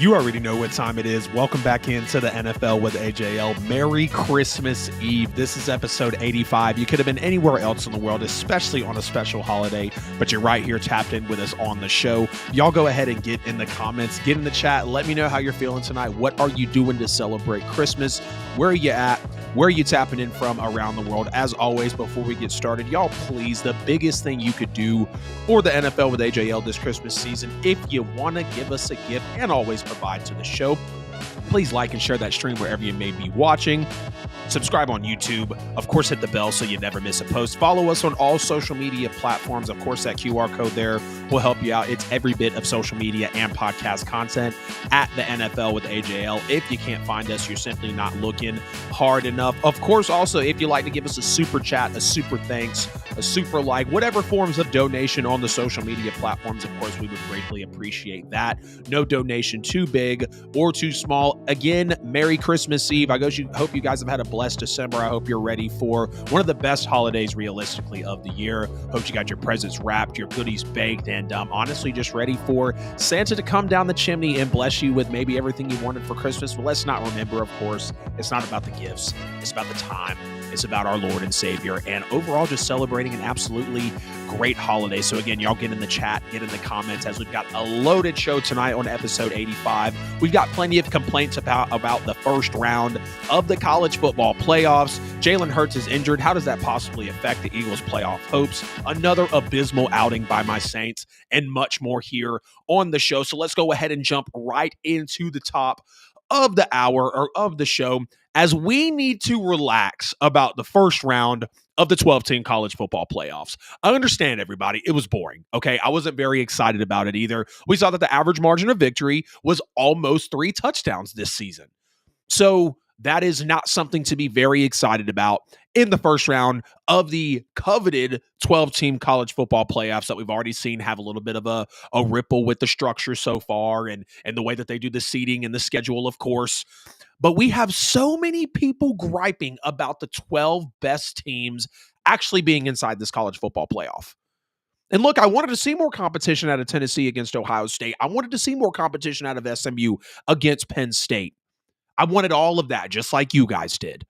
You already know what time it is. Welcome back into the NFL with AJL. Merry Christmas Eve. This is episode 85. You could have been anywhere else in the world, especially on a special holiday, but you're right here tapped in with us on the show. Y'all go ahead and get in the comments, get in the chat. Let me know how you're feeling tonight. What are you doing to celebrate Christmas? Where are you at? Where are you tapping in from around the world? As always, before we get started, y'all, please, the biggest thing you could do for the NFL with AJL this Christmas season, if you want to give us a gift and always provide to the show, please like and share that stream wherever you may be watching. Subscribe on YouTube. Of course, hit the bell so you never miss a post. Follow us on all social media platforms. Of course, that QR code there will help you out. It's every bit of social media and podcast content at the NFL with AJL. If you can't find us, you're simply not looking hard enough. Of course, also, if you'd like to give us a super chat, a super thanks, a super like, whatever forms of donation on the social media platforms, of course, we would greatly appreciate that. No donation too big or too small. Again, Merry Christmas Eve. I hope you guys have had a blessed December. I hope you're ready for one of the best holidays realistically of the year. Hope you got your presents wrapped, your goodies baked, and honestly just ready for Santa to come down the chimney and bless you with maybe everything you wanted for Christmas. But let's not remember, of course, it's not about the gifts. It's about the time. It's about our Lord and Savior, and overall just celebrating an absolutely great holiday. So again, y'all get in the chat, get in the comments, as we've got a loaded show tonight on episode 85. We've got plenty of complaints about the first round of the college football playoffs. Jalen Hurts is injured. How does that possibly affect the Eagles' playoff hopes? Another abysmal outing by my Saints, and much more here on the show. So let's go ahead and jump right into the top of the hour, or of the show, as we need to relax about the first round of the 12-team college football playoffs. I understand, everybody. It was boring, okay? I wasn't very excited about it either. We saw that the average margin of victory was almost 3 touchdowns this season. So that is not something to be very excited about in the first round of the coveted 12-team college football playoffs that we've already seen have a little bit of a ripple with the structure so far, and the way that they do the seeding and the schedule, of course. But we have so many people griping about the 12 best teams actually being inside this college football playoff. And look, I wanted to see more competition out of Tennessee against Ohio State. I wanted to see more competition out of SMU against Penn State. I wanted all of that, just like you guys did.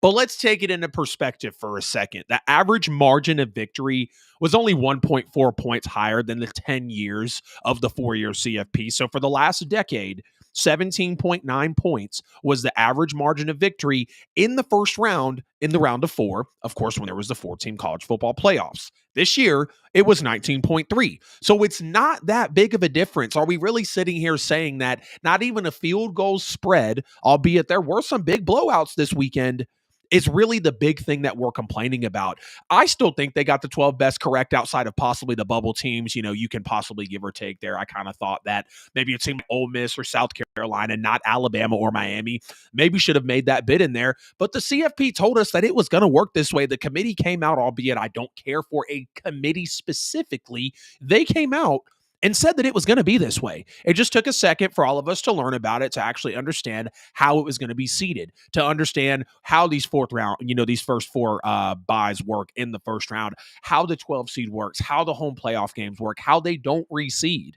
But let's take it into perspective for a second. The average margin of victory was only 1.4 points higher than the 10 years of the 4-year CFP. So for the last decade, 17.9 points was the average margin of victory in the first round, in the round of 4, of course, when there was the 4-team college football playoffs. This year, it was 19.3. So it's not that big of a difference. Are we really sitting here saying that not even a field goal spread, albeit there were some big blowouts this weekend, is really the big thing that we're complaining about? I still think they got the 12 best correct outside of possibly the bubble teams. You know, you can possibly give or take there. I kind of thought that maybe a team like Ole Miss or South Carolina, not Alabama or Miami, maybe should have made that bid in there. But the CFP told us that it was going to work this way. The committee came out, albeit I don't care for a committee specifically. They came out and said that it was going to be this way. It just took a second for all of us to learn about it, to actually understand how it was going to be seeded, to understand how these these first 4 buys work in the first round, how the 12 seed works, how the home playoff games work, how they don't reseed.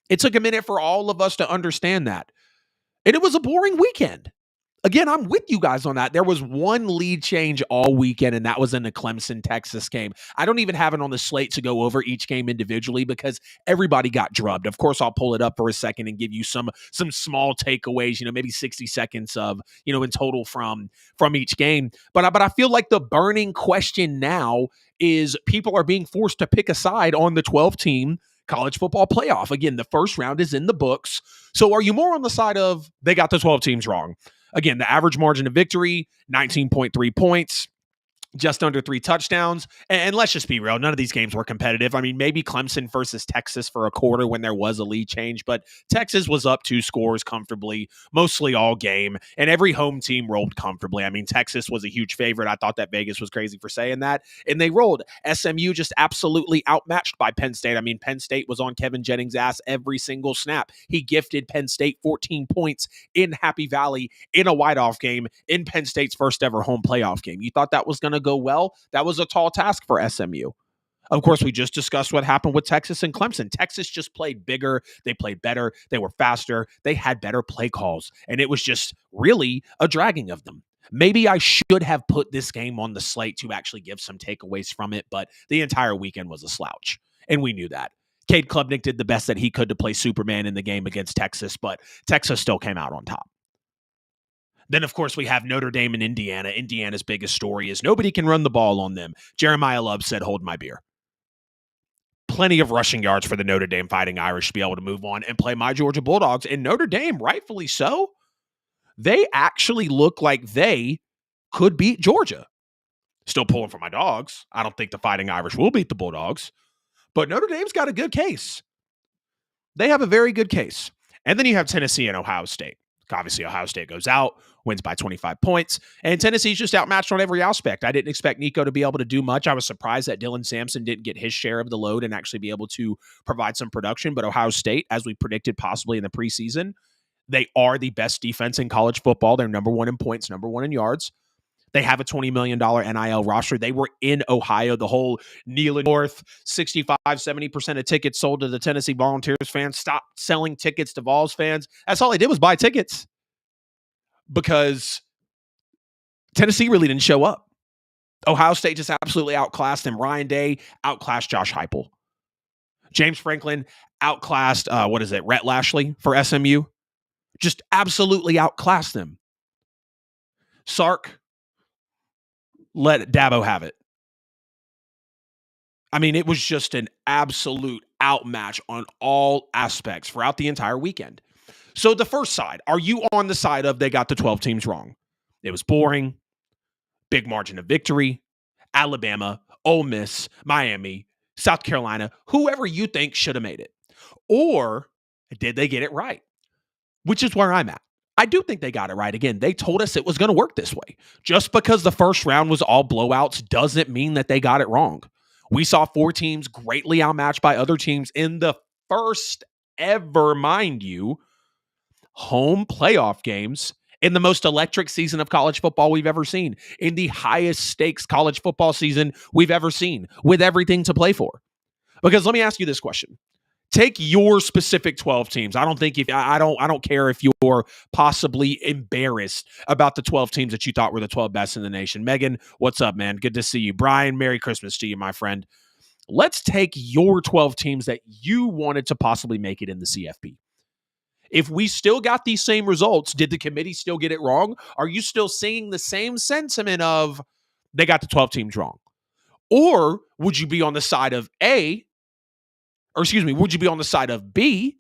It took a minute for all of us to understand that. And it was a boring weekend. Again, I'm with you guys on that. There was one lead change all weekend, and that was in the Clemson-Texas game. I don't even have it on the slate to go over each game individually because everybody got drubbed. Of course, I'll pull it up for a second and give you some small takeaways, maybe 60 seconds of, in total from each game. But I feel like the burning question now is people are being forced to pick a side on the 12-team college football playoff. Again, the first round is in the books. So are you more on the side of they got the 12 teams wrong? Again, the average margin of victory, 19.3 points. just under 3 touchdowns. And let's just be real, none of these games were competitive. I mean, maybe Clemson versus Texas for a quarter when there was a lead change, but Texas was up 2 scores comfortably, mostly all game, and every home team rolled comfortably. I mean, Texas was a huge favorite. I thought that Vegas was crazy for saying that, and they rolled. SMU just absolutely outmatched by Penn State. I mean, Penn State was on Kevin Jennings' ass every single snap. He gifted Penn State 14 points in Happy Valley in a white-off game in Penn State's first ever home playoff game. You thought that was going to go well? That was a tall task for SMU. Of course, we just discussed what happened with Texas and Clemson. Texas just played bigger. They played better. They were faster. They had better play calls. And it was just really a dragging of them. Maybe I should have put this game on the slate to actually give some takeaways from it, but the entire weekend was a slouch. And we knew that. Cade Klubnik did the best that he could to play Superman in the game against Texas, but Texas still came out on top. Then, of course, we have Notre Dame and Indiana. Indiana's biggest story is nobody can run the ball on them. Jeremiah Love said, hold my beer. Plenty of rushing yards for the Notre Dame Fighting Irish to be able to move on and play my Georgia Bulldogs. And Notre Dame, rightfully so, they actually look like they could beat Georgia. Still pulling for my dogs. I don't think the Fighting Irish will beat the Bulldogs. But Notre Dame's got a good case. They have a very good case. And then you have Tennessee and Ohio State. Obviously, Ohio State goes out, wins by 25 points, and Tennessee's just outmatched on every aspect. I didn't expect Nico to be able to do much. I was surprised that Dylan Sampson didn't get his share of the load and actually be able to provide some production. But Ohio State, as we predicted possibly in the preseason, they are the best defense in college football. They're number one in points, number one in yards. They have a $20 million NIL roster. They were in Ohio. The whole Neyland North, 65, 70% of tickets sold to the Tennessee Volunteers fans. Stop selling tickets to Vols fans. That's all they did was buy tickets because Tennessee really didn't show up. Ohio State just absolutely outclassed them. Ryan Day outclassed Josh Heupel. James Franklin outclassed, Rhett Lashley for SMU. Just absolutely outclassed them. Sark let Dabo have it. I mean, it was just an absolute outmatch on all aspects throughout the entire weekend. So the first side, are you on the side of they got the 12 teams wrong? It was boring, big margin of victory, Alabama, Ole Miss, Miami, South Carolina, whoever you think should have made it. Or did they get it right? Which is where I'm at. I do think they got it right. Again, they told us it was going to work this way. Just because the first round was all blowouts doesn't mean that they got it wrong. We saw 4 teams greatly outmatched by other teams in the first ever, mind you, home playoff games in the most electric season of college football we've ever seen, in the highest stakes college football season we've ever seen, with everything to play for. Because let me ask you this question. Take your specific 12 teams. I don't care if you're possibly embarrassed about the 12 teams that you thought were the 12 best in the nation. Megan, what's up, man? Good to see you. Brian, Merry Christmas to you, my friend. Let's take your 12 teams that you wanted to possibly make it in the CFP. If we still got these same results, did the committee still get it wrong? Are you still seeing the same sentiment of they got the 12 teams wrong? Or would you be on the side of would you be on the side of B,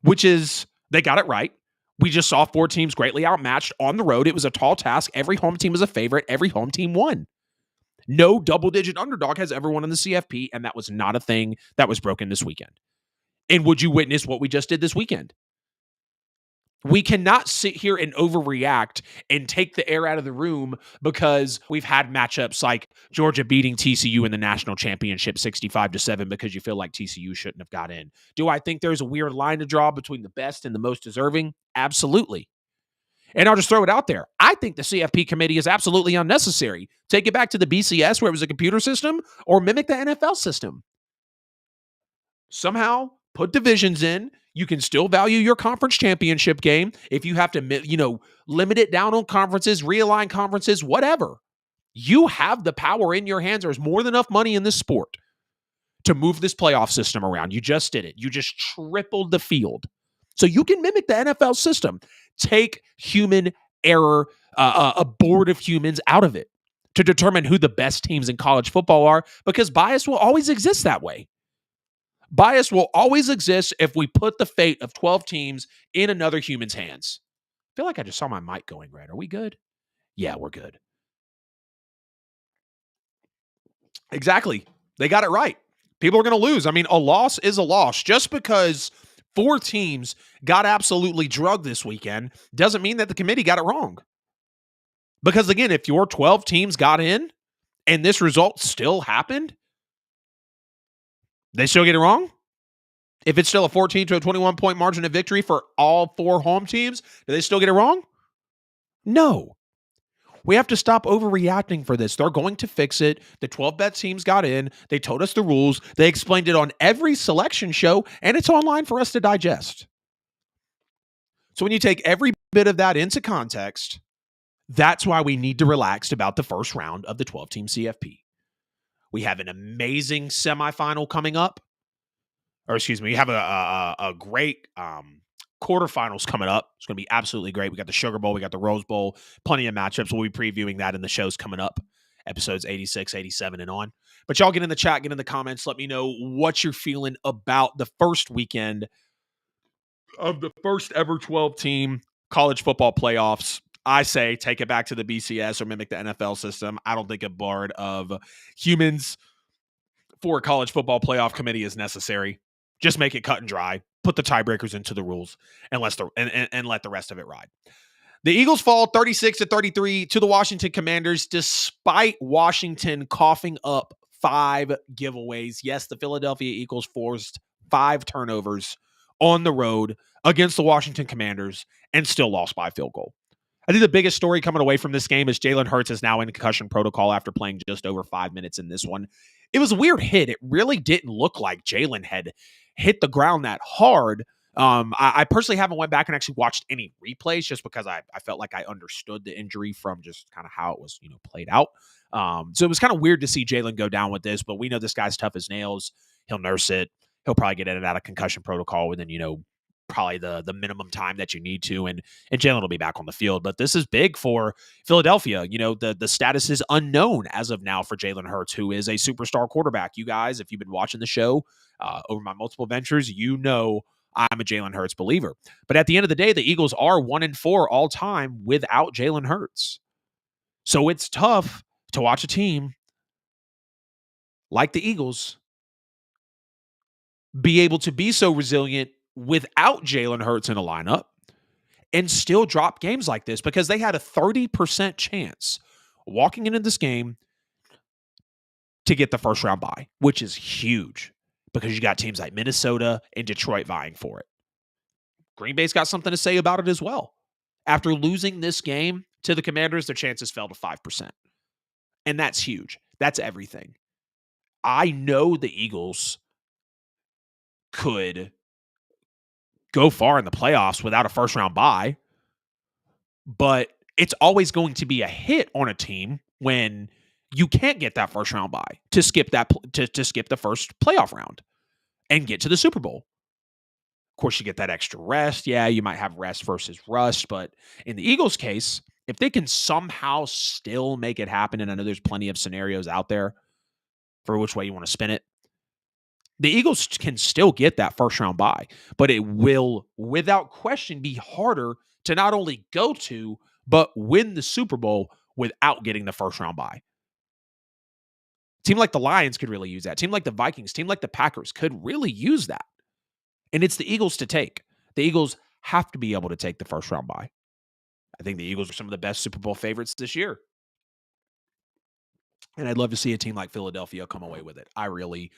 which is they got it right? We just saw 4 teams greatly outmatched on the road. It was a tall task. Every home team was a favorite. Every home team won. No double-digit underdog has ever won in the CFP, and that was not a thing that was broken this weekend. And would you witness what we just did this weekend? We cannot sit here and overreact and take the air out of the room because we've had matchups like Georgia beating TCU in the national championship 65-7 because you feel like TCU shouldn't have got in. Do I think there's a weird line to draw between the best and the most deserving? Absolutely. And I'll just throw it out there. I think the CFP committee is absolutely unnecessary. Take it back to the BCS where it was a computer system, or mimic the NFL system. Somehow put divisions in. You can still value your conference championship game. If you have to, limit it down on conferences, realign conferences, whatever. You have the power in your hands. There's more than enough money in this sport to move this playoff system around. You just did it. You just tripled the field. So you can mimic the NFL system. Take human error, a board of humans out of it to determine who the best teams in college football are, because bias will always exist that way. Bias will always exist if we put the fate of 12 teams in another human's hands. I feel like I just saw my mic going red. Are we good? Yeah, we're good. Exactly. They got it right. People are going to lose. I mean, a loss is a loss. Just because 4 teams got absolutely drugged this weekend doesn't mean that the committee got it wrong. Because again, if your 12 teams got in and this result still happened, they still get it wrong? If it's still a 14 to a 21-point margin of victory for all 4 home teams, do they still get it wrong? No. We have to stop overreacting for this. They're going to fix it. The 12-bet teams got in. They told us the rules. They explained it on every selection show, and it's online for us to digest. So when you take every bit of that into context, that's why we need to relax about the first round of the 12-team CFP. We have an amazing semifinal coming up. Or excuse me, we have a great quarterfinals coming up. It's going to be absolutely great. We got the Sugar Bowl. We got the Rose Bowl. Plenty of matchups. We'll be previewing that in the shows coming up. Episodes 86, 87, and on. But y'all get in the chat, get in the comments. Let me know what you're feeling about the first weekend of the first ever 12-team college football playoffs. I say take it back to the BCS or mimic the NFL system. I don't think a board of humans for a college football playoff committee is necessary. Just make it cut and dry. Put the tiebreakers into the rules and let the rest of it ride. The Eagles fall 36-33 to the Washington Commanders, despite Washington coughing up 5 giveaways. Yes, the Philadelphia Eagles forced 5 turnovers on the road against the Washington Commanders and still lost by field goal. I think the biggest story coming away from this game is Jalen Hurts is now in concussion protocol after playing just over 5 minutes in this one. It was a weird hit. It really didn't look like Jalen had hit the ground that hard. I personally haven't went back and actually watched any replays just because I felt like I understood the injury from just kind of how it was, played out. So it was kind of weird to see Jalen go down with this, but we know this guy's tough as nails. He'll nurse it. He'll probably get in and out of concussion protocol within, probably the minimum time that you need to, and Jalen will be back on the field. But this is big for Philadelphia. The status is unknown as of now for Jalen Hurts, who is a superstar quarterback. You guys, if you've been watching the show over my multiple ventures, I'm a Jalen Hurts believer. But at the end of the day, the Eagles are 1-4 all time without Jalen Hurts. So it's tough to watch a team like the Eagles be able to be so resilient without Jalen Hurts in a lineup and still drop games like this, because they had a 30% chance walking into this game to get the first round bye, which is huge because you got teams like Minnesota and Detroit vying for it. Green Bay's got something to say about it as well. After losing this game to the Commanders, their chances fell to 5%. And that's huge. That's everything. I know the Eagles could go far in the playoffs without a first round bye, but it's always going to be a hit on a team when you can't get that first round bye to skip the first playoff round and get to the Super Bowl. Of course, you get that extra rest. Yeah, you might have rest versus rust, but in the Eagles' case, if they can somehow still make it happen, and I know there's plenty of scenarios out there for which way you want to spin it, the Eagles can still get that first round bye, but it will, without question, be harder to not only go to, but win the Super Bowl without getting the first round bye. Team like the Lions could really use that. Team like the Vikings, team like the Packers could really use that. And it's the Eagles to take. The Eagles have to be able to take the first round bye. I think the Eagles are some of the best Super Bowl favorites this year. And I'd love to see a team like Philadelphia come away with it. I really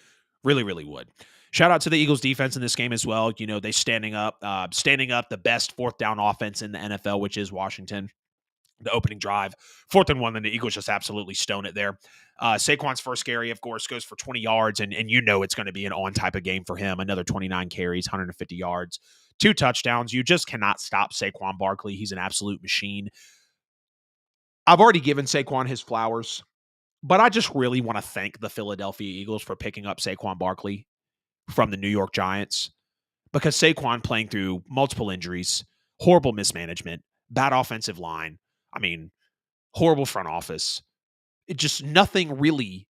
would. Shout out to the Eagles defense in this game as well. They standing up the best fourth down offense in the NFL, which is Washington. The opening drive, 4th and 1, then the Eagles just absolutely stone it there. Saquon's first carry, of course, goes for 20 yards, and it's going to be an on type of game for him. Another 29 carries, 150 yards, 2 touchdowns. You just cannot stop Saquon Barkley. He's an absolute machine. I've already given Saquon his flowers, but I just really want to thank the Philadelphia Eagles for picking up Saquon Barkley from the New York Giants, because Saquon, playing through multiple injuries, horrible mismanagement, bad offensive line, horrible front office. It just nothing really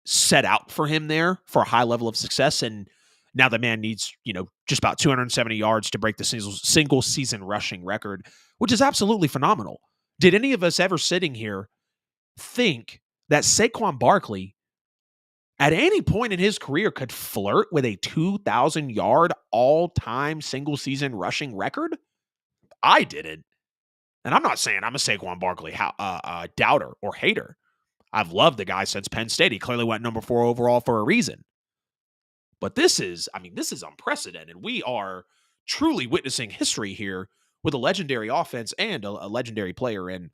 set out for him there for a high level of success. And now the man needs, just about 270 yards to break the single season rushing record, which is absolutely phenomenal. Did any of us ever sitting here think that Saquon Barkley at any point in his career could flirt with a 2,000-yard all-time single season rushing record? I didn't. And I'm not saying I'm a Saquon Barkley doubter or hater. I've loved the guy since Penn State. He clearly went number 4 overall for a reason. But this is unprecedented. We are truly witnessing history here with a legendary offense and a legendary player. And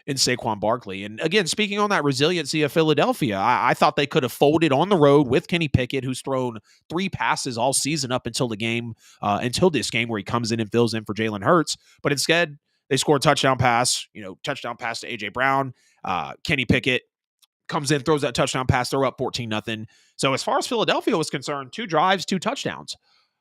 in Saquon Barkley. And again, speaking on that resiliency of Philadelphia, I thought they could have folded on the road with Kenny Pickett, who's thrown 3 passes all season up until until this game where he comes in and fills in for Jalen Hurts. But instead, they score a touchdown pass to A.J. Brown. Kenny Pickett comes in, throws that touchdown pass, they're up 14-0. So as far as Philadelphia was concerned, 2 drives, 2 touchdowns.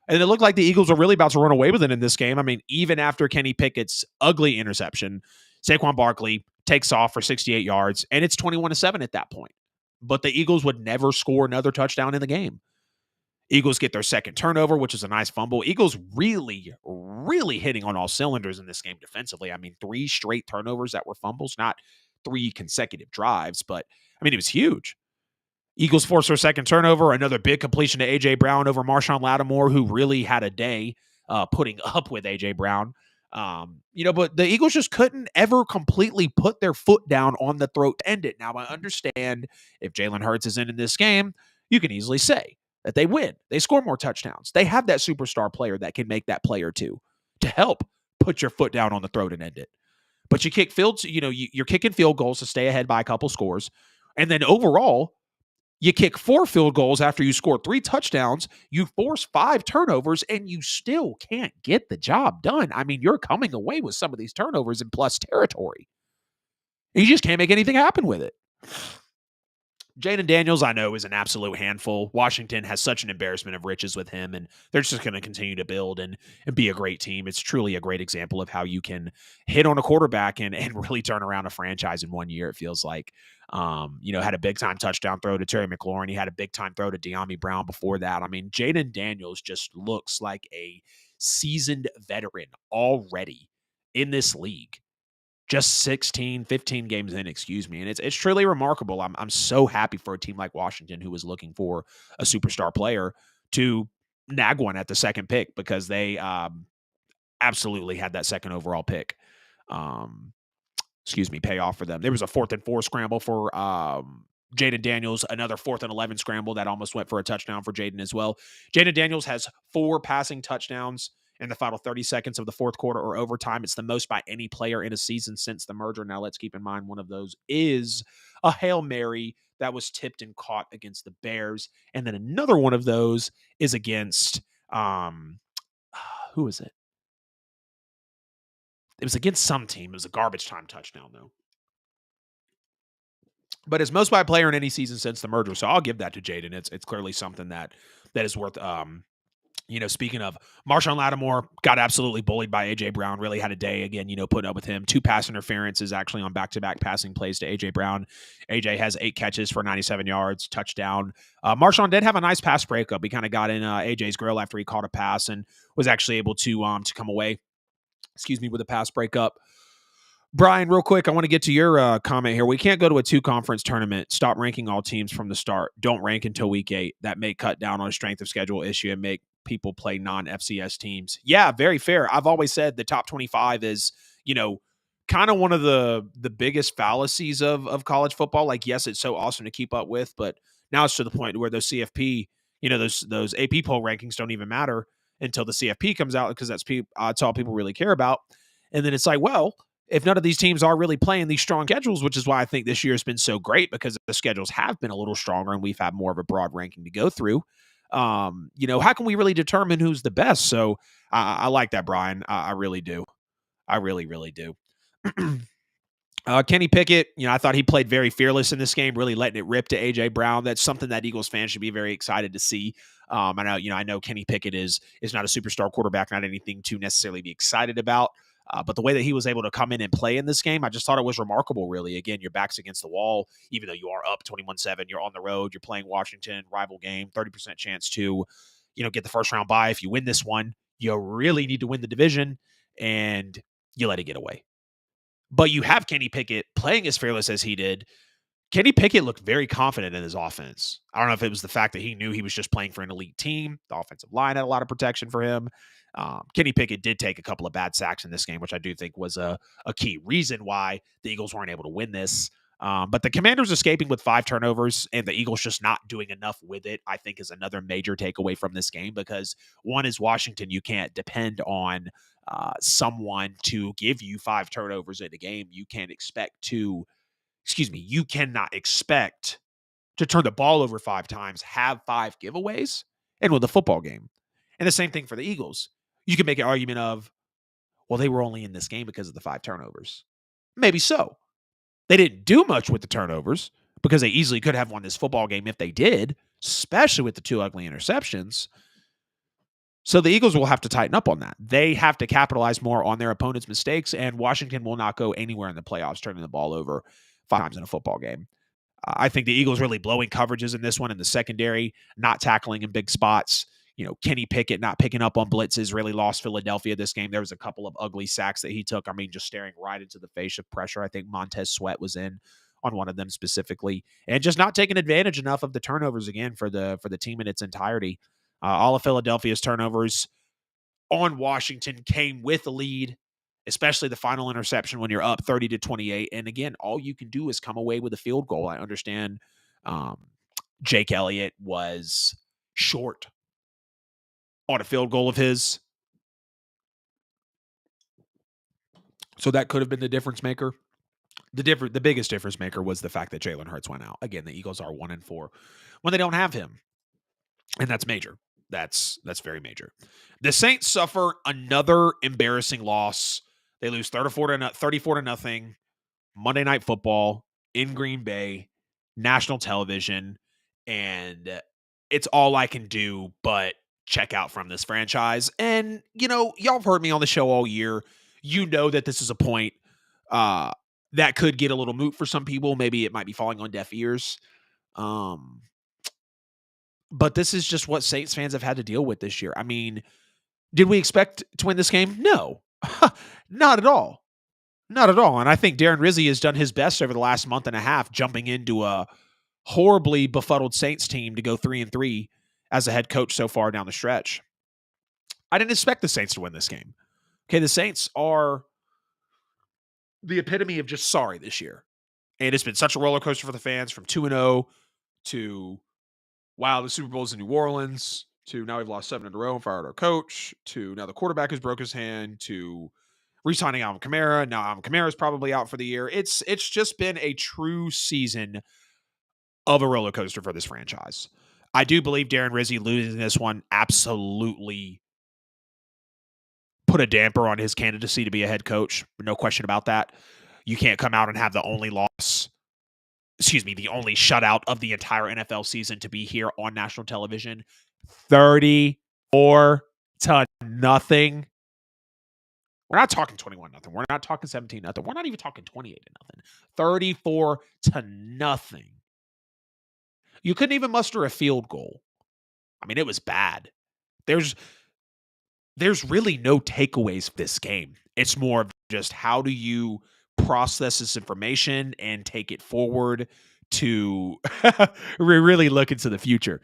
And it looked like the Eagles were really about to run away with it in this game. I mean, even after Kenny Pickett's ugly interception, Saquon Barkley takes off for 68 yards, and it's 21-7 at that point. But the Eagles would never score another touchdown in the game. Eagles get their second turnover, which is a nice fumble. Eagles really, really hitting on all cylinders in this game defensively. I mean, 3 straight turnovers that were fumbles, not 3 consecutive drives, but I mean, it was huge. Eagles force their second turnover, another big completion to A.J. Brown over Marshawn Lattimore, who really had a day putting up with A.J. Brown. But the Eagles just couldn't ever completely put their foot down on the throat to end it. Now, I understand if Jalen Hurts is in this game, you can easily say that they win. They score more touchdowns. They have that superstar player that can make that play or two to help put your foot down on the throat and end it. But you kick you're kicking field goals to stay ahead by a couple scores. And then overall, you kick 4 field goals after you score 3 touchdowns, you force 5 turnovers, and you still can't get the job done. I mean, you're coming away with some of these turnovers in plus territory. You just can't make anything happen with it. Jaden Daniels, I know, is an absolute handful. Washington has such an embarrassment of riches with him, and they're just going to continue to build and be a great team. It's truly a great example of how you can hit on a quarterback and really turn around a franchise in 1 year, it feels like. Had a big-time touchdown throw to Terry McLaurin. He had a big-time throw to De'Ami Brown before that. I mean, Jaden Daniels just looks like a seasoned veteran already in this league. Just 15 games in, and it's truly remarkable. I'm so happy for a team like Washington, who was looking for a superstar player, to nag one at the second pick, because they absolutely had that second overall pick. Pay off for them. There was a 4th and 4 scramble for Jaden Daniels, another 4th and 11 scramble that almost went for a touchdown for Jaden as well. Jaden Daniels has 4 passing touchdowns in the final 30 seconds of the fourth quarter or overtime. It's the most by any player in a season since the merger. Now, let's keep in mind one of those is a Hail Mary that was tipped and caught against the Bears. And then another one of those is against, who is it? It was against some team. It was a garbage time touchdown, though. But it's most by player in any season since the merger. So I'll give that to Jaden. It's clearly something that is worth speaking of, Marshawn Lattimore got absolutely bullied by A.J. Brown, really had a day again, putting up with him. 2 pass interferences actually on back-to-back passing plays to A.J. Brown. A.J. has 8 catches for 97 yards, touchdown. Marshawn did have a nice pass breakup. He kind of got in A.J.'s grill after he caught a pass and was actually able to come away, with a pass breakup. Brian, real quick, I want to get to your comment here. We can't go to a 2-conference tournament. Stop ranking all teams from the start. Don't rank until week 8. That may cut down on a strength of schedule issue and make people play non-FCS teams. Yeah, very fair. I've always said the top 25 is, kind of one of the biggest fallacies of college football. Like, yes, it's so awesome to keep up with, but now it's to the point where those CFP, those AP poll rankings don't even matter until the CFP comes out, because that's all people really care about. And then it's like, well, if none of these teams are really playing these strong schedules, which is why I think this year has been so great, because the schedules have been a little stronger and we've had more of a broad ranking to go through. How can we really determine who's the best? So I like that, Brian. I really do. I really, really do. Kenny Pickett, I thought he played very fearless in this game, really letting it rip to A.J. Brown. That's something that Eagles fans should be very excited to see. I know Kenny Pickett is not a superstar quarterback, not anything to necessarily be excited about. But the way that he was able to come in and play in this game, I just thought it was remarkable, really. Again, your back's against the wall, even though you are up 21-7. You're on the road. You're playing Washington, rival game, 30% chance to, get the first round bye. If you win this one, you really need to win the division, and you let it get away. But you have Kenny Pickett playing as fearless as he did. Kenny Pickett looked very confident in his offense. I don't know if it was the fact that he knew he was just playing for an elite team. The offensive line had a lot of protection for him. Kenny Pickett did take a couple of bad sacks in this game, which I do think was a key reason why the Eagles weren't able to win this. But the Commanders escaping with 5 turnovers and the Eagles just not doing enough with it, I think, is another major takeaway from this game, because one is Washington. You can't depend on someone to give you 5 turnovers in a game. You cannot expect to turn the ball over 5 times, have 5 giveaways, and win the football game. And the same thing for the Eagles. You can make an argument of, well, they were only in this game because of the 5 turnovers. Maybe so. They didn't do much with the turnovers because they easily could have won this football game if they did, especially with the 2 ugly interceptions. So the Eagles will have to tighten up on that. They have to capitalize more on their opponent's mistakes, and Washington will not go anywhere in the playoffs turning the ball over 5 times in a football game. I think the Eagles really blowing coverages in this one in the secondary, not tackling in big spots. Kenny Pickett not picking up on blitzes really lost Philadelphia this game. There was a couple of ugly sacks that he took. I mean, just staring right into the face of pressure. I think Montez Sweat was in on one of them specifically, and just not taking advantage enough of the turnovers again for the team in its entirety. All of Philadelphia's turnovers on Washington came with a lead, especially the final interception when you're up 30-28. And again, all you can do is come away with a field goal. I understand Jake Elliott was short on a field goal of his, so that could have been the difference maker. The biggest difference maker was the fact that Jalen Hurts went out. Again, the Eagles are 1-4 when they don't have him, and that's major. That's very major. The Saints suffer another embarrassing loss. They lose 34-0 Monday Night Football in Green Bay, national television, and it's all I can do but check out from this franchise. And y'all have heard me on the show all year. You know that this is a point that could get a little moot for some people. Maybe it might be falling on deaf ears. But this is just what Saints fans have had to deal with this year. I mean, did we expect to win this game? No, not at all. Not at all. And I think Darren Rizzi has done his best over the last month and a half, jumping into a horribly befuddled Saints team to go 3-3 as a head coach so far down the stretch. I didn't expect the Saints to win this game. Okay, the Saints are the epitome of just sorry this year. And it's been such a roller coaster for the fans from 2-0 to, wow, the Super Bowl's in New Orleans, to now we've lost 7 in a row and fired our coach, to now the quarterback has broke his hand, to re-signing Alvin Kamara. Now Alvin Kamara is probably out for the year. It's just been a true season of a roller coaster for this franchise. I do believe Darren Rizzi losing this one absolutely put a damper on his candidacy to be a head coach. No question about that. You can't come out and have the only shutout of the entire NFL season to be here on national television. 34-0. We're not talking 21-0. We're not talking 17-0. We're not even talking 28-0. 34-0. You couldn't even muster a field goal. I mean, it was bad. There's really no takeaways for this game. It's more of just how do you process this information and take it forward to really look into the future.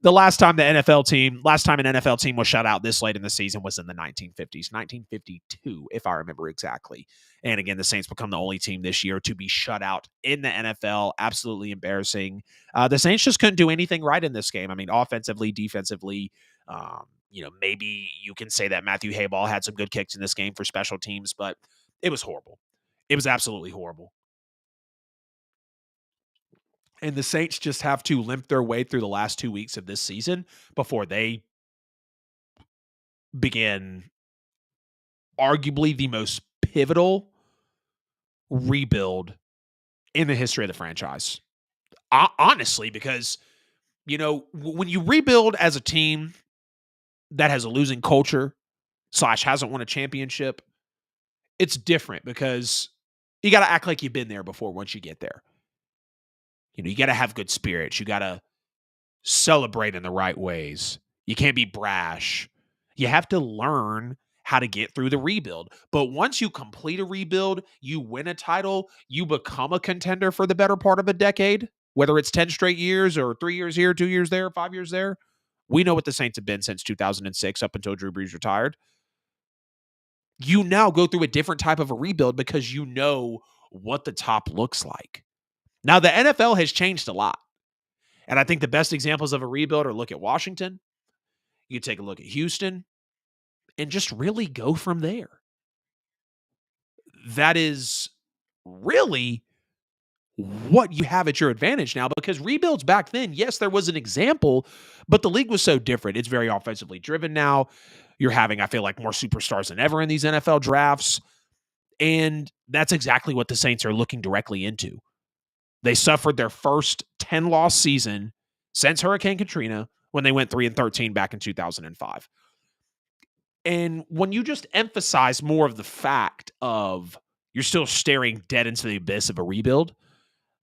The last time an NFL team was shut out this late in the season was in the 1950s, 1952, if I remember exactly. And again, the Saints become the only team this year to be shut out in the NFL. Absolutely embarrassing. The Saints just couldn't do anything right in this game. I mean, offensively, defensively, maybe you can say that Matthew Hayball had some good kicks in this game for special teams, but it was horrible. It was absolutely horrible. And the Saints just have to limp their way through the last 2 weeks of this season before they begin arguably the most pivotal rebuild in the history of the franchise. Honestly, because, when you rebuild as a team that has a losing culture / hasn't won a championship, it's different because you got to act like you've been there before once you get there. You got to have good spirits. You got to celebrate in the right ways. You can't be brash. You have to learn how to get through the rebuild. But once you complete a rebuild, you win a title, you become a contender for the better part of a decade, whether it's 10 straight years or 3 years here, 2 years there, 5 years there. We know what the Saints have been since 2006 up until Drew Brees retired. You now go through a different type of a rebuild because you know what the top looks like. Now, the NFL has changed a lot. And I think the best examples of a rebuild are look at Washington. You take a look at Houston. and just really go from there. That is really what you have at your advantage now, because rebuilds back then, yes, there was an example, but the league was so different. It's very offensively driven now. You're having, I feel like, more superstars than ever in these NFL drafts. And that's exactly what the Saints are looking directly into. They suffered their first 10-loss season since Hurricane Katrina when they went 3-13 back in 2005. And when you just emphasize more of the fact of you're still staring dead into the abyss of a rebuild,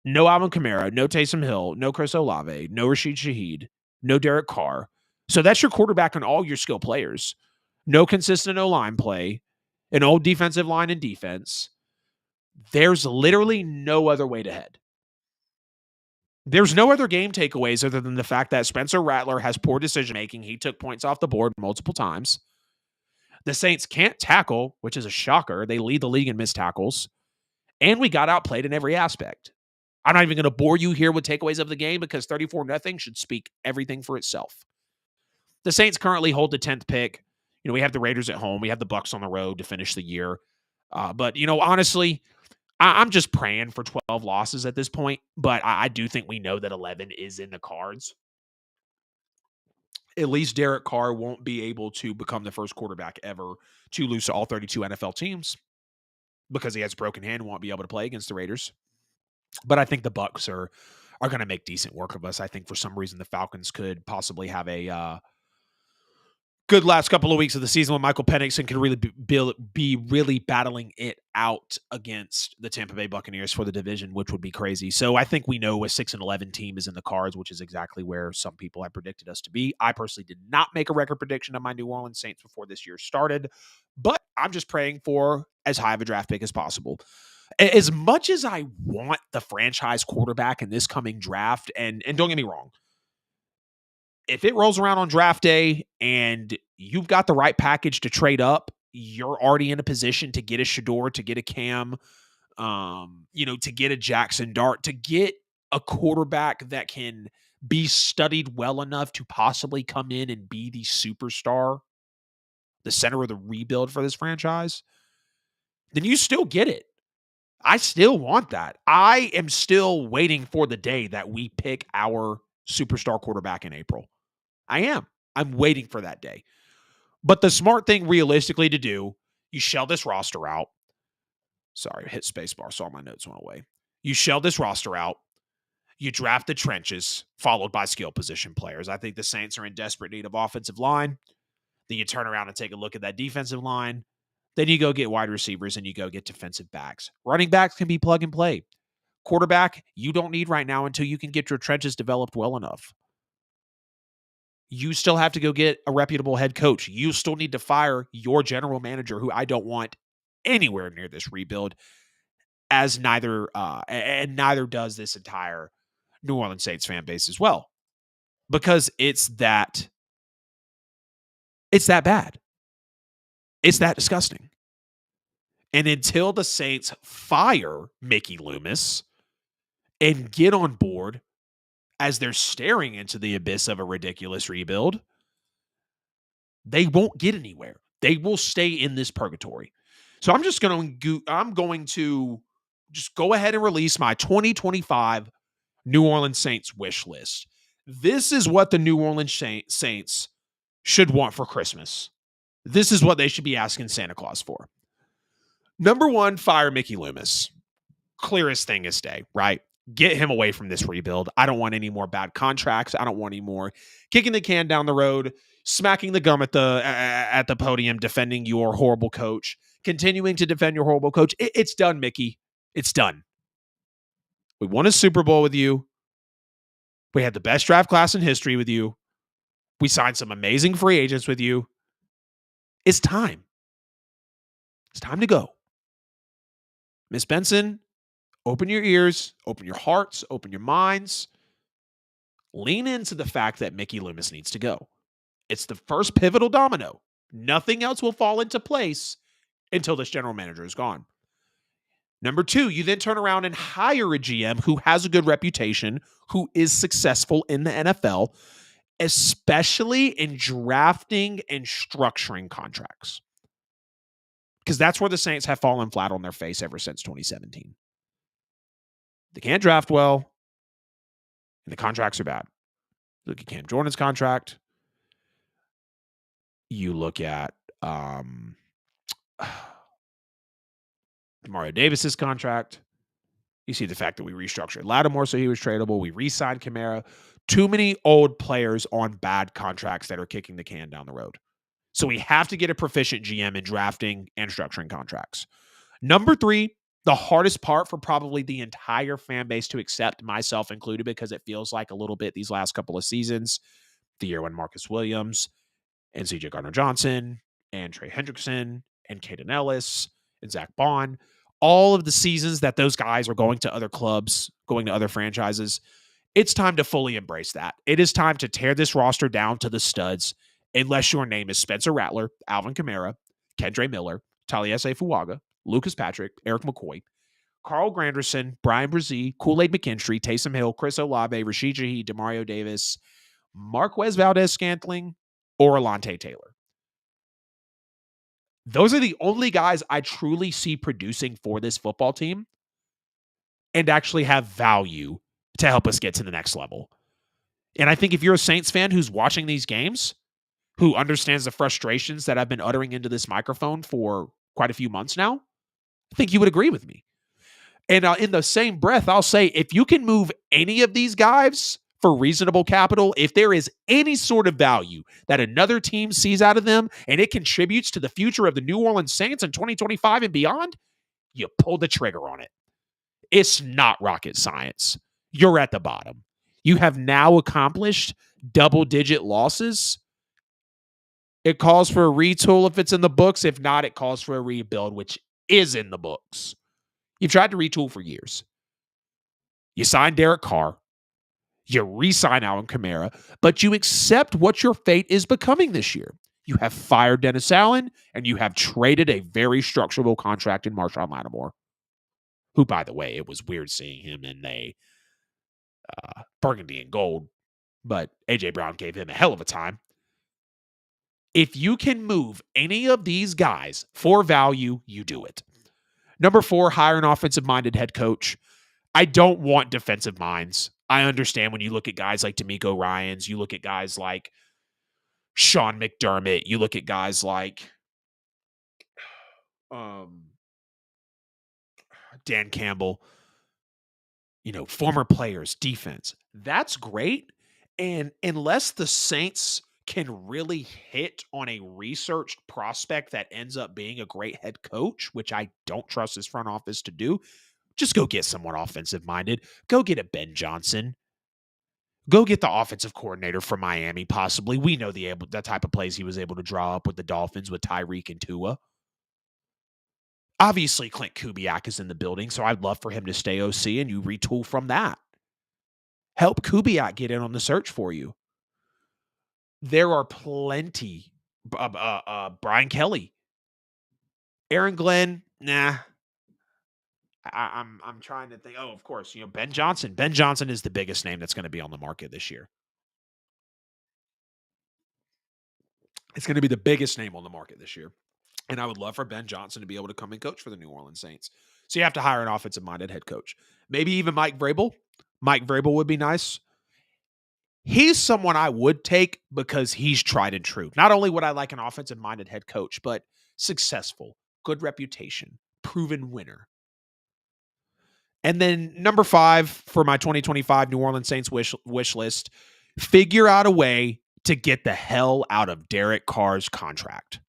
no Alvin Kamara, no Taysom Hill, no Chris Olave, no Rashid Shaheed, no Derek Carr. So that's your quarterback and all your skill players. No consistent O-line play, an old defensive line and defense. There's literally no other way to head. There's no other game takeaways other than the fact that Spencer Rattler has poor decision-making. He took points off the board multiple times. The Saints can't tackle, which is a shocker. They lead the league in missed tackles. And we got outplayed in every aspect. I'm not even going to bore you here with takeaways of the game because 34-0 should speak everything for itself. The Saints currently hold the 10th pick. We have the Raiders at home. We have the Bucs on the road to finish the year. But honestly, I'm just praying for 12 losses at this point. But I do think we know that 11 is in the cards. At least Derek Carr won't be able to become the first quarterback ever to lose to all 32 NFL teams because he has a broken hand and won't be able to play against the Raiders. But I think the Bucs are going to make decent work of us. I think for some reason the Falcons could possibly have a good last couple of weeks of the season when Michael Penix can really be really battling it out against the Tampa Bay Buccaneers for the division, which would be crazy. So I think we know a 6-11 team is in the cards, which is exactly where some people have predicted us to be. I personally did not make a record prediction of my New Orleans Saints before this year started, but I'm just praying for as high of a draft pick as possible. As much as I want the franchise quarterback in this coming draft, and don't get me wrong, if it rolls around on draft day and you've got the right package to trade up, you're already in a position to get a Shador, to get a Cam, to get a Jackson Dart, to get a quarterback that can be studied well enough to possibly come in and be the superstar, the center of the rebuild for this franchise, then you still get it. I still want that. I am still waiting for the day that we pick our superstar quarterback in April. I am. I'm waiting for that day. But the smart thing realistically to do, you shell this roster out. Sorry, I hit spacebar, so all my notes went away. You shell this roster out. You draft the trenches, followed by skill position players. I think the Saints are in desperate need of offensive line. Then you turn around and take a look at that defensive line. Then you go get wide receivers and you go get defensive backs. Running backs can be plug and play. Quarterback, you don't need right now until you can get your trenches developed well enough. You still have to go get a reputable head coach. You still need to fire your general manager, who I don't want anywhere near this rebuild, as neither does this entire New Orleans Saints fan base as well, because it's that bad. It's that disgusting. And until the Saints fire Mickey Loomis and get on board as they're staring into the abyss of a ridiculous rebuild, they won't get anywhere. They will stay in this purgatory. So I'm going to just go ahead and release my 2025 New Orleans Saints wish list. This is what the New Orleans Saints should want for Christmas. This is what they should be asking Santa Claus for. Number one, fire Mickey Loomis. Clearest thing is day, right? Get him away from this rebuild. I don't want any more bad contracts. I don't want any more kicking the can down the road, smacking the gum at the podium, defending your horrible coach, continuing to defend your horrible coach. It's done, Mickey. It's done. We won a Super Bowl with you. We had the best draft class in history with you. We signed some amazing free agents with you. It's time. It's time to go. Miss Benson, open your ears, open your hearts, open your minds. Lean into the fact that Mickey Loomis needs to go. It's the first pivotal domino. Nothing else will fall into place until this general manager is gone. Number two, you then turn around and hire a GM who has a good reputation, who is successful in the NFL, especially in drafting and structuring contracts. Because that's where the Saints have fallen flat on their face ever since 2017. They can't draft well, and the contracts are bad. Look at Cam Jordan's contract. You look at Mario Davis's contract. You see the fact that we restructured Lattimore so he was tradable. We re-signed Kamara. Too many old players on bad contracts that are kicking the can down the road. So we have to get a proficient GM in drafting and structuring contracts. Number 3, the hardest part for probably the entire fan base to accept, myself included, because it feels like a little bit these last couple of seasons, the year when Marcus Williams and CJ Gardner-Johnson and Trey Hendrickson and Caden Ellis and Zach Bond, all of the seasons that those guys are going to other clubs, going to other franchises, it's time to fully embrace that. It is time to tear this roster down to the studs, unless your name is Spencer Rattler, Alvin Kamara, Kendre Miller, Taliesin Fuaga, Lucas Patrick, Eric McCoy, Carl Granderson, Brian Brzee, Kool-Aid McKinstry, Taysom Hill, Chris Olave, Rashid Shaheed, Demario Davis, Marquez Valdez-Scantling, or Alontae Taylor. Those are the only guys I truly see producing for this football team and actually have value to help us get to the next level. And I think if you're a Saints fan who's watching these games, who understands the frustrations that I've been uttering into this microphone for quite a few months now, I think you would agree with me. And in the same breath, I'll say, if you can move any of these guys for reasonable capital, if there is any sort of value that another team sees out of them and it contributes to the future of the New Orleans Saints in 2025 and beyond, you pull the trigger on it. It's not rocket science. You're at the bottom. You have now accomplished double-digit losses. It calls for a retool if it's in the books. If not, it calls for a rebuild, which is in the books. You've tried to retool for years. You signed Derek Carr. You re-sign Alvin Kamara, but you accept what your fate is becoming this year. You have fired Dennis Allen, and you have traded a very structurable contract in Marshawn Lattimore, who, by the way, it was weird seeing him in a burgundy and gold, but A.J. Brown gave him a hell of a time. If you can move any of these guys for value, you do it. Number 4, hire an offensive-minded head coach. I don't want defensive minds. I understand when you look at guys like D'Amico Ryans, you look at guys like Sean McDermott, you look at guys like Dan Campbell, former players, defense. That's great. And unless the Saints can really hit on a researched prospect that ends up being a great head coach, which I don't trust this front office to do, just go get someone offensive-minded. Go get a Ben Johnson. Go get the offensive coordinator from Miami, possibly. We know the type of plays he was able to draw up with the Dolphins with Tyreek and Tua. Obviously, Clint Kubiak is in the building, so I'd love for him to stay OC and you retool from that. Help Kubiak get in on the search for you. There are plenty. Brian Kelly. Aaron Glenn, nah. I'm trying to think. Oh, of course, Ben Johnson. Ben Johnson is the biggest name that's going to be on the market this year. It's going to be the biggest name on the market this year. And I would love for Ben Johnson to be able to come and coach for the New Orleans Saints. So you have to hire an offensive-minded head coach. Maybe even Mike Vrabel. Mike Vrabel would be nice. He's someone I would take because he's tried and true. Not only would I like an offensive-minded head coach, but successful, good reputation, proven winner. And then number 5 for my 2025 New Orleans Saints wish list, figure out a way to get the hell out of Derek Carr's contract.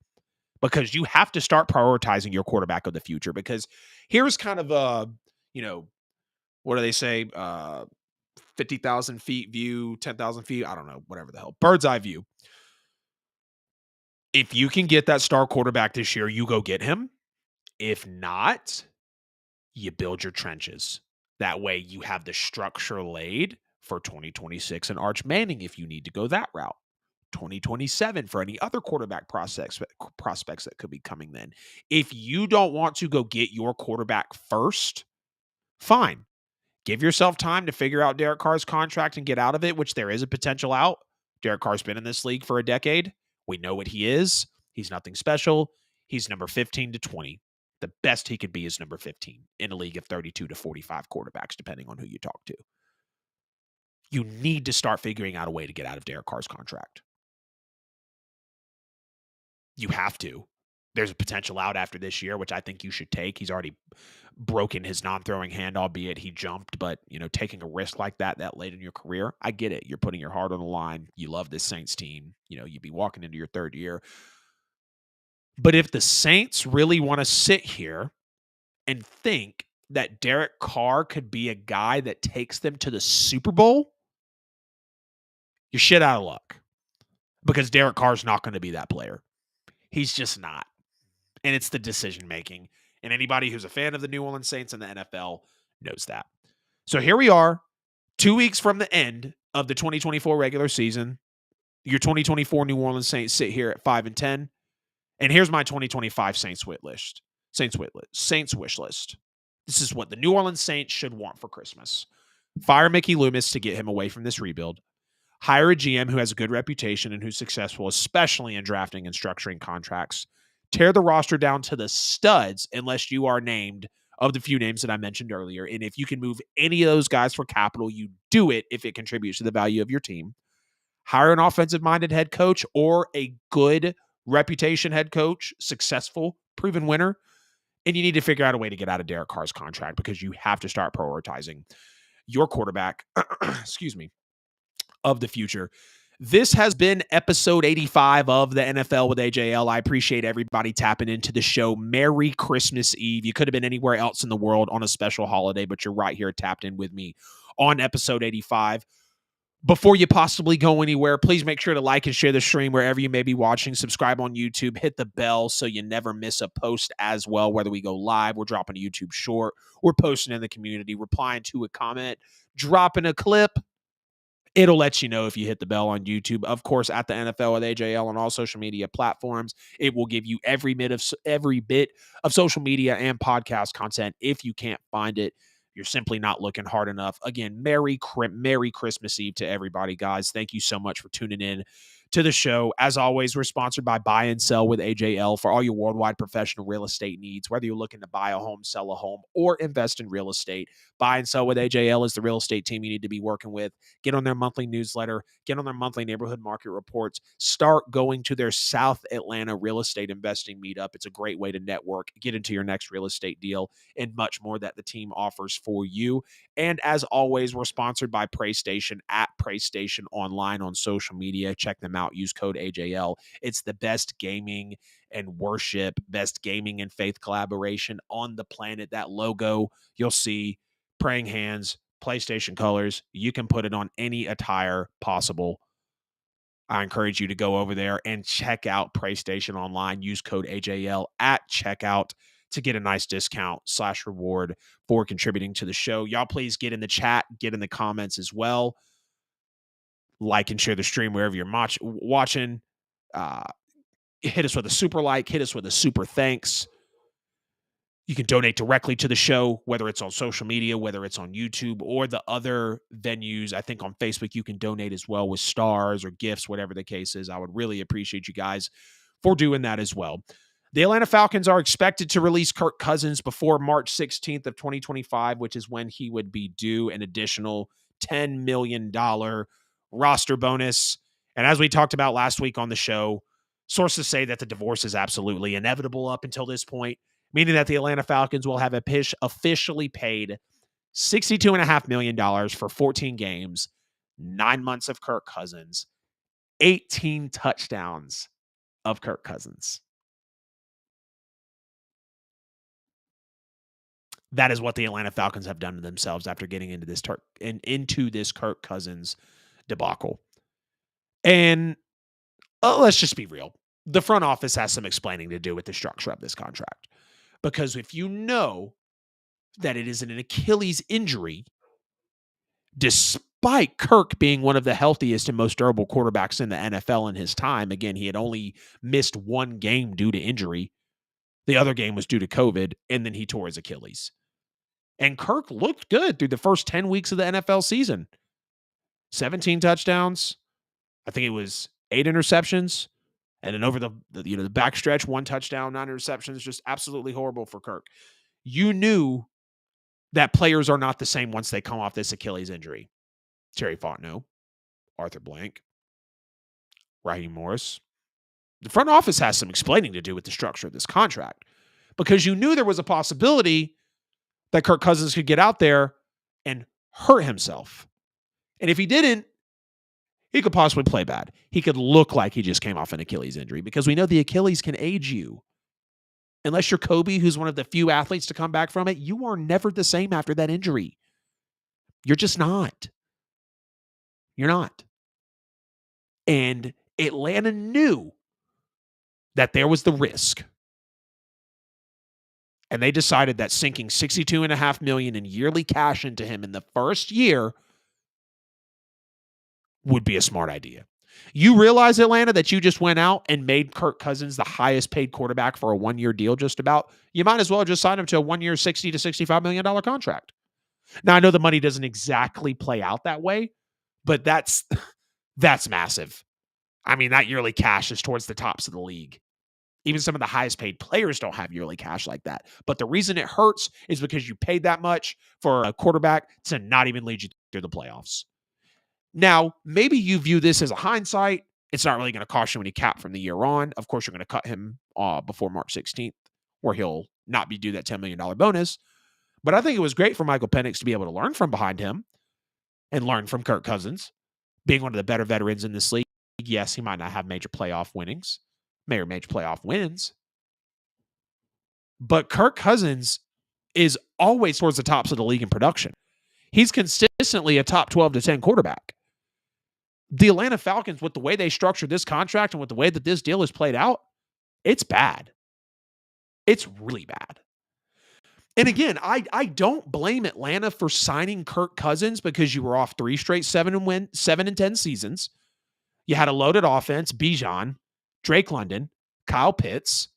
Because you have to start prioritizing your quarterback of the future. Because here's kind of a, what do they say? 50,000 feet view, 10,000 feet. I don't know, whatever the hell. Bird's eye view. If you can get that star quarterback this year, you go get him. If not, you build your trenches. That way you have the structure laid for 2026 and Arch Manning if you need to go that route. 2027 for any other quarterback prospects that could be coming then. If you don't want to go get your quarterback first, fine. Give yourself time to figure out Derek Carr's contract and get out of it, which there is a potential out. Derek Carr's been in this league for a decade. We know what he is. He's nothing special. He's number 15 to 20. The best he could be is number 15 in a league of 32 to 45 quarterbacks, depending on who you talk to. You need to start figuring out a way to get out of Derek Carr's contract. You have to. There's a potential out after this year, which I think you should take. He's already broken his non-throwing hand, albeit he jumped. But, taking a risk like that late in your career, I get it. You're putting your heart on the line. You love this Saints team. You'd be walking into your third year. But if the Saints really want to sit here and think that Derek Carr could be a guy that takes them to the Super Bowl, you're shit out of luck. Because Derek Carr's not going to be that player. He's just not. And it's the decision-making. And anybody who's a fan of the New Orleans Saints and the NFL knows that. So here we are, 2 weeks from the end of the 2024 regular season. Your 2024 New Orleans Saints sit here at 5-10. And here's my 2025 Saints wish list. Saints wish list. This is what the New Orleans Saints should want for Christmas. Fire Mickey Loomis to get him away from this rebuild. Hire a GM who has a good reputation and who's successful, especially in drafting and structuring contracts. Tear the roster down to the studs unless you are named of the few names that I mentioned earlier. And if you can move any of those guys for capital, you do it if it contributes to the value of your team. Hire an offensive-minded head coach or a good reputation head coach, successful, proven winner. And you need to figure out a way to get out of Derek Carr's contract because you have to start prioritizing your quarterback, of the future. This has been episode 85 of the NFL with AJL. I appreciate everybody tapping into the show. Merry Christmas Eve. You could have been anywhere else in the world on a special holiday, but you're right here tapped in with me on episode 85. Before you possibly go anywhere, please make sure to like and share the stream wherever you may be watching. Subscribe on YouTube. Hit the bell so you never miss a post as well. Whether we go live, we're dropping a YouTube short, we're posting in the community, replying to a comment, dropping a clip. It'll let you know if you hit the bell on YouTube. Of course, at the NFL with AJL on all social media platforms, it will give you every bit of social media and podcast content. If you can't find it, you're simply not looking hard enough. Again, Merry Christmas Eve to everybody, guys. Thank you so much for tuning in to the show. As always, we're sponsored by Buy and Sell with AJL for all your worldwide professional real estate needs. Whether you're looking to buy a home, sell a home, or invest in real estate, Buy and Sell with AJL is the real estate team you need to be working with. Get on their monthly newsletter, get on their monthly neighborhood market reports, start going to their South Atlanta real estate investing meetup. It's a great way to network, get into your next real estate deal, and much more that the team offers for you. And as always, we're sponsored by PrayStation at PrayStation online on social media. Check them out. Use code AJL. It's the best gaming and worship, best gaming and faith collaboration on the planet. That logo you'll see, praying hands, PlayStation colors. You can put it on any attire possible. I encourage you to go over there and check out PrayStation online. Use code AJL at checkout to get a nice discount / reward for contributing to the show. Y'all please get in the chat, get in the comments as well. Like and share the stream wherever you're watching. Hit us with a super like, hit us with a super thanks. You can donate directly to the show, whether it's on social media, whether it's on YouTube or the other venues. I think on Facebook, you can donate as well with stars or gifts, whatever the case is. I would really appreciate you guys for doing that as well. The Atlanta Falcons are expected to release Kirk Cousins before March 16th of 2025, which is when he would be due an additional $10 million roster bonus. And as we talked about last week on the show, sources say that the divorce is absolutely inevitable up until this point, meaning that the Atlanta Falcons will have officially paid $62.5 million for 14 games, 9 months of Kirk Cousins, 18 touchdowns of Kirk Cousins. That is what the Atlanta Falcons have done to themselves after getting into this Kirk Cousins debacle. And let's just be real. The front office has some explaining to do with the structure of this contract. Because if you know that it is an Achilles injury, despite Kirk being one of the healthiest and most durable quarterbacks in the NFL in his time, again, he had only missed one game due to injury. The other game was due to COVID, and then he tore his Achilles. And Kirk looked good through the first 10 weeks of the NFL season. 17 touchdowns, I think it was 8 interceptions. And then over the backstretch, 1 touchdown, 9 interceptions, just absolutely horrible for Kirk. You knew that players are not the same once they come off this Achilles injury. Terry Fontenot, Arthur Blank, Raheem Morris. The front office has some explaining to do with the structure of this contract because you knew there was a possibility that Kirk Cousins could get out there and hurt himself. And if he didn't, he could possibly play bad. He could look like he just came off an Achilles injury because we know the Achilles can age you. Unless you're Kobe, who's one of the few athletes to come back from it, you are never the same after that injury. You're just not. You're not. And Atlanta knew that there was the risk. And they decided that sinking $62.5 million in yearly cash into him in the first year would be a smart idea. You realize, Atlanta, that you just went out and made Kirk Cousins the highest paid quarterback for a 1-year deal just about. You might as well just sign him to a 1-year $60 to $65 million contract. Now, I know the money doesn't exactly play out that way, but that's massive. I mean, that yearly cash is towards the tops of the league. Even some of the highest paid players don't have yearly cash like that. But the reason it hurts is because you paid that much for a quarterback to not even lead you through the playoffs. Now, maybe you view this as a hindsight. It's not really going to cost you any cap from the year on. Of course, you're going to cut him before March 16th, where he'll not be due that $10 million bonus. But I think it was great for Michael Penix to be able to learn from behind him and learn from Kirk Cousins, being one of the better veterans in this league. Yes, he might not have major playoff wins, but Kirk Cousins is always towards the tops of the league in production. He's consistently a top 12 to 10 quarterback. The Atlanta Falcons, with the way they structured this contract and with the way that this deal is played out, it's bad. It's really bad. And again, I don't blame Atlanta for signing Kirk Cousins because you were off 3 straight 7-10 seasons. You had a loaded offense, Bijan, Drake London, Kyle Pitts.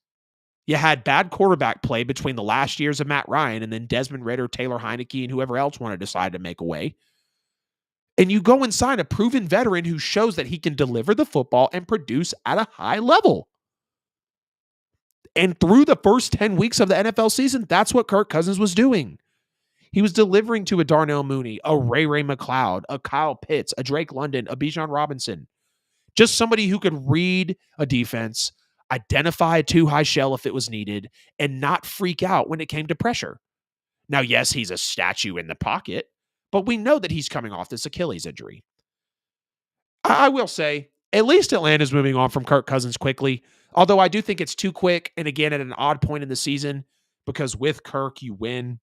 You had bad quarterback play between the last years of Matt Ryan and then Desmond Ridder, Taylor Heineke, and whoever else wanted to decide to make a way. And you go and sign a proven veteran who shows that he can deliver the football and produce at a high level. And through the first 10 weeks of the NFL season, that's what Kirk Cousins was doing. He was delivering to a Darnell Mooney, a Ray McLeod, a Kyle Pitts, a Drake London, a Bijan Robinson. Just somebody who could read a defense, identify a too high shell if it was needed, and not freak out when it came to pressure. Now, yes, he's a statue in the pocket, but we know that he's coming off this Achilles injury. I will say, at least Atlanta's moving on from Kirk Cousins quickly, although I do think it's too quick, and again, at an odd point in the season, because with Kirk, you win,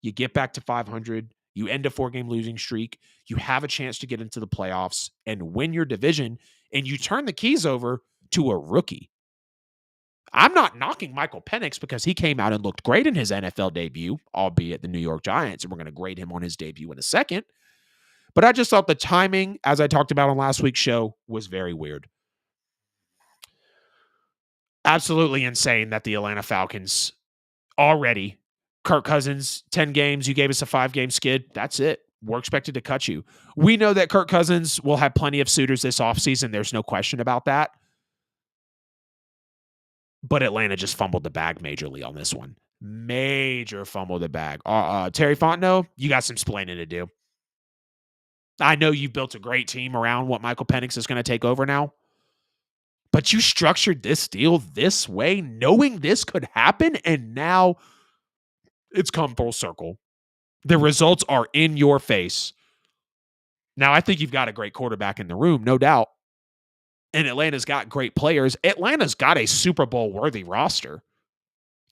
you get back to 500, you end a 4-game losing streak, you have a chance to get into the playoffs and win your division, and you turn the keys over to a rookie. I'm not knocking Michael Penix because he came out and looked great in his NFL debut, albeit the New York Giants, and we're going to grade him on his debut in a second. But I just thought the timing, as I talked about on last week's show, was very weird. Absolutely insane that the Atlanta Falcons already, Kirk Cousins, 10 games, you gave us a 5-game skid. That's it. We're expected to cut you. We know that Kirk Cousins will have plenty of suitors this offseason. There's no question about that. But Atlanta just fumbled the bag majorly on this one. Major fumble the bag. Terry Fontenot, you got some splaining to do. I know you've built a great team around what Michael Penix is going to take over now. But you structured this deal this way, knowing this could happen, and now it's come full circle. The results are in your face. Now, I think you've got a great quarterback in the room, no doubt. And Atlanta's got great players. Atlanta's got a Super Bowl-worthy roster.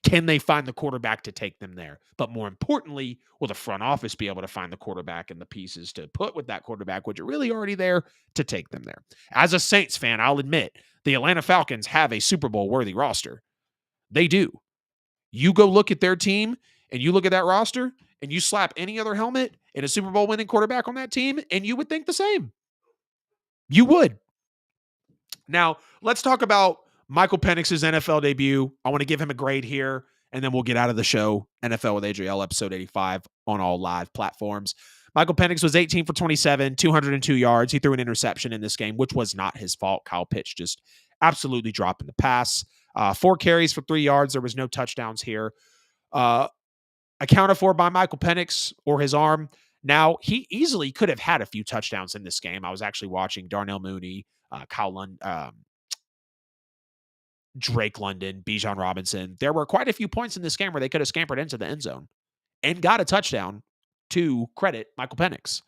Can they find the quarterback to take them there? But more importantly, will the front office be able to find the quarterback and the pieces to put with that quarterback, which are really already there, to take them there? As a Saints fan, I'll admit, the Atlanta Falcons have a Super Bowl-worthy roster. They do. You go look at their team, and you look at that roster, and you slap any other helmet and a Super Bowl winning quarterback on that team, and you would think the same. You would. Now, let's talk about Michael Penix's NFL debut. I want to give him a grade here, and then we'll get out of the show. NFL with AJL, episode 85 on all live platforms. Michael Penix was 18 for 27, 202 yards. He threw an interception in this game, which was not his fault. Kyle Pitts just absolutely dropping the pass. 4 carries for 3 yards. There was no touchdowns here. Accounted for by Michael Penix or his arm. Now, he easily could have had a few touchdowns in this game. I was actually watching Darnell Mooney, Drake London, Bijan Robinson. There were quite a few points in this game where they could have scampered into the end zone and got a touchdown to credit Michael Penix.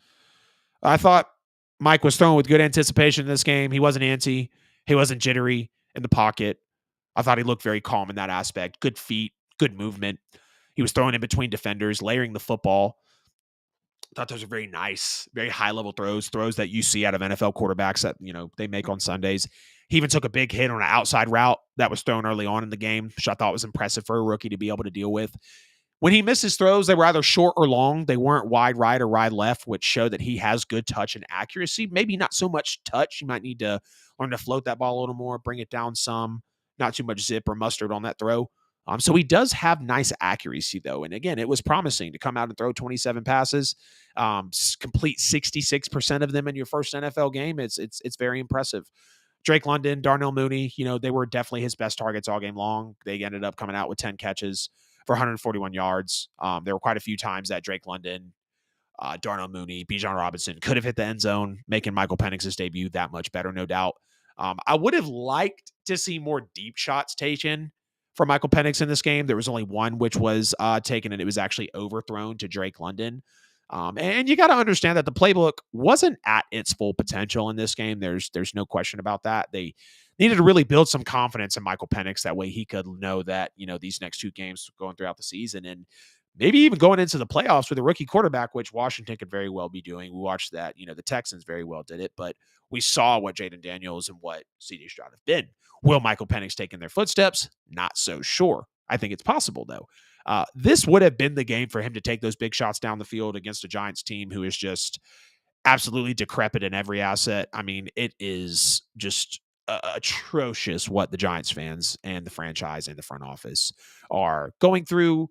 I thought Mike was throwing with good anticipation in this game. He wasn't antsy. He wasn't jittery in the pocket. I thought he looked very calm in that aspect. Good feet, good movement. He was throwing in between defenders, layering the football. I thought those were very nice, very high-level throws that you see out of NFL quarterbacks that, they make on Sundays. He even took a big hit on an outside route that was thrown early on in the game, which I thought was impressive for a rookie to be able to deal with. When he misses throws, they were either short or long. They weren't wide right or wide left, which showed that he has good touch and accuracy. Maybe not so much touch. You might need to learn to float that ball a little more, bring it down some, not too much zip or mustard on that throw. So he does have nice accuracy, though. And again, it was promising to come out and throw 27 passes, complete 66% of them in your first NFL game. It's very impressive. Drake London, Darnell Mooney, they were definitely his best targets all game long. They ended up coming out with 10 catches for 141 yards. There were quite a few times that Drake London, Darnell Mooney, Bijan Robinson could have hit the end zone, making Michael Penix's debut that much better, no doubt. I would have liked to see more deep shots taken for Michael Penix in this game. There was only one which was taken, and it was actually overthrown to Drake London. And you got to understand that the playbook wasn't at its full potential in this game. There's no question about that. They needed to really build some confidence in Michael Penix. That way he could know that, these next 2 games going throughout the season and maybe even going into the playoffs with a rookie quarterback, which Washington could very well be doing. We watched that, the Texans very well did it, but we saw what Jaden Daniels and what C.J. Stroud have been. Will Michael Penix take in their footsteps? Not so sure. I think it's possible, though. This would have been the game for him to take those big shots down the field against a Giants team who is just absolutely decrepit in every asset. I mean, it is just atrocious what the Giants fans and the franchise and the front office are going through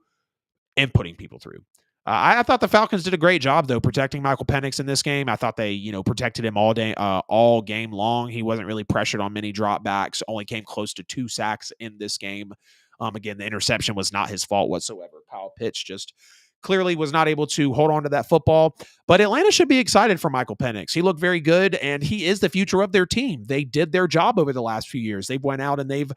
and putting people through. I thought the Falcons did a great job, though, protecting Michael Penix in this game. I thought they, protected him all game long. He wasn't really pressured on many dropbacks, only came close to 2 sacks in this game. Again, the interception was not his fault whatsoever. Kyle Pitts just clearly was not able to hold on to that football. But Atlanta should be excited for Michael Penix. He looked very good, and he is the future of their team. They did their job over the last few years. They went out and they've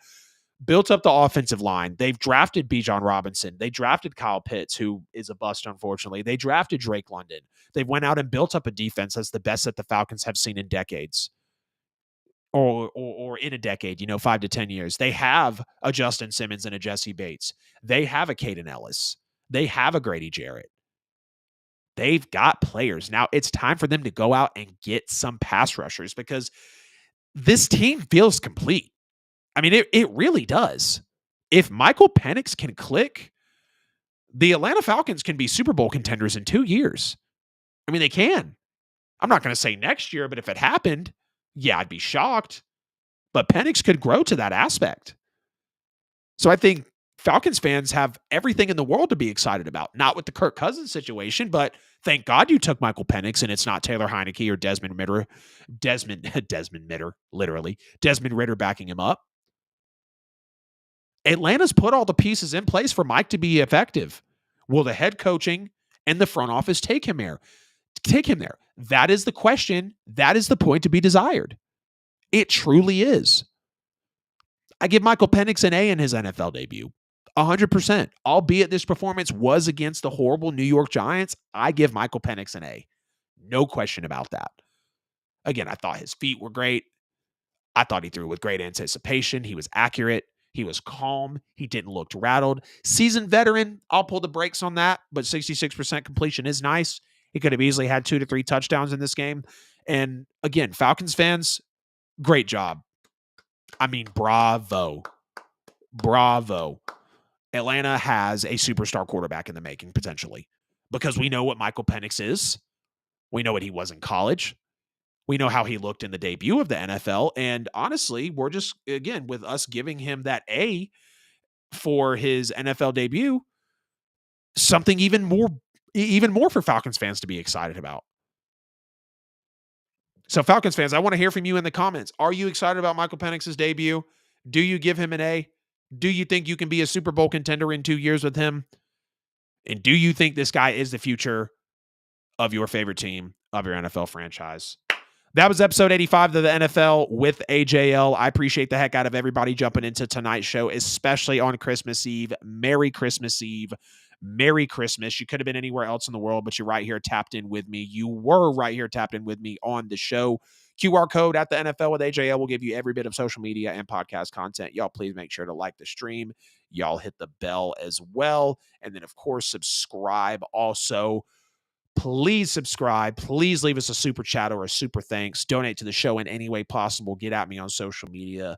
built up the offensive line. They've drafted Bijan Robinson. They drafted Kyle Pitts, who is a bust, unfortunately. They drafted Drake London. They went out and built up a defense that's the best that the Falcons have seen in decades. Or in a decade, 5 to 10 years. They have a Justin Simmons and a Jesse Bates. They have a Caden Ellis. They have a Grady Jarrett. They've got players. Now it's time for them to go out and get some pass rushers because this team feels complete. I mean, it really does. If Michael Penix can click, the Atlanta Falcons can be Super Bowl contenders in 2 years. I mean, they can. I'm not going to say next year, but if it happened, yeah, I'd be shocked. But Penix could grow to that aspect. So I think Falcons fans have everything in the world to be excited about. Not with the Kirk Cousins situation, but thank God you took Michael Penix and it's not Taylor Heineke or Desmond Ritter. Desmond Ritter backing him up. Atlanta's put all the pieces in place for Mike to be effective. Will the head coaching and the front office take him there? That is the question. That is the point to be desired. It truly is. I give Michael Penix an A in his NFL debut. 100%. Albeit this performance was against the horrible New York Giants, I give Michael Penix an A. No question about that. Again, I thought his feet were great. I thought he threw with great anticipation. He was accurate. He was calm. He didn't look rattled. Seasoned veteran, I'll pull the brakes on that, but 66% completion is nice. He could have easily had 2 to 3 touchdowns in this game. And again, Falcons fans, great job. I mean, bravo. Bravo. Atlanta has a superstar quarterback in the making, potentially, because we know what Michael Penix is. We know what he was in college. We know how he looked in the debut of the NFL. And honestly, we're just, again, with us giving him that A for his NFL debut, something even more even more for Falcons fans to be excited about. So, Falcons fans, I want to hear from you in the comments. Are you excited about Michael Penix's debut? Do you give him an A? Do you think you can be a Super Bowl contender in 2 years with him? And do you think this guy is the future of your favorite team, of your NFL franchise? That was episode 85 of the NFL with AJL. I appreciate the heck out of everybody jumping into tonight's show, especially on Christmas Eve. Merry Christmas Eve. Merry Christmas. You could have been anywhere else in the world, but you're right here tapped in with me. You were right here tapped in with me on the show. QR code at the NFL with AJL will give you every bit of social media and podcast content. Y'all, please make sure to like the stream. Y'all hit the bell as well. And then, of course, subscribe also. Please subscribe. Please leave us a super chat or a super thanks. Donate to the show in any way possible. Get at me on social media.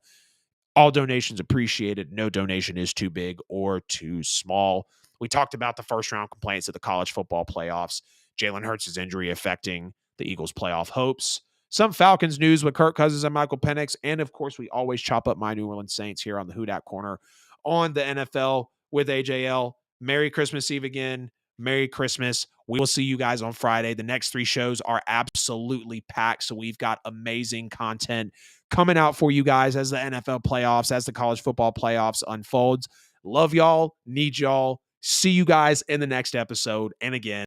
All donations appreciated. No donation is too big or too small. We talked about the first round complaints at the college football playoffs. Jalen Hurts' injury affecting the Eagles' playoff hopes. Some Falcons news with Kirk Cousins and Michael Penix. And, of course, we always chop up my New Orleans Saints here on the Who Dat Corner on the NFL with AJL. Merry Christmas Eve again. Merry Christmas. We will see you guys on Friday. The next 3 shows are absolutely packed, so we've got amazing content coming out for you guys as the NFL playoffs, as the college football playoffs unfolds. Love y'all. Need y'all. See you guys in the next episode. And again,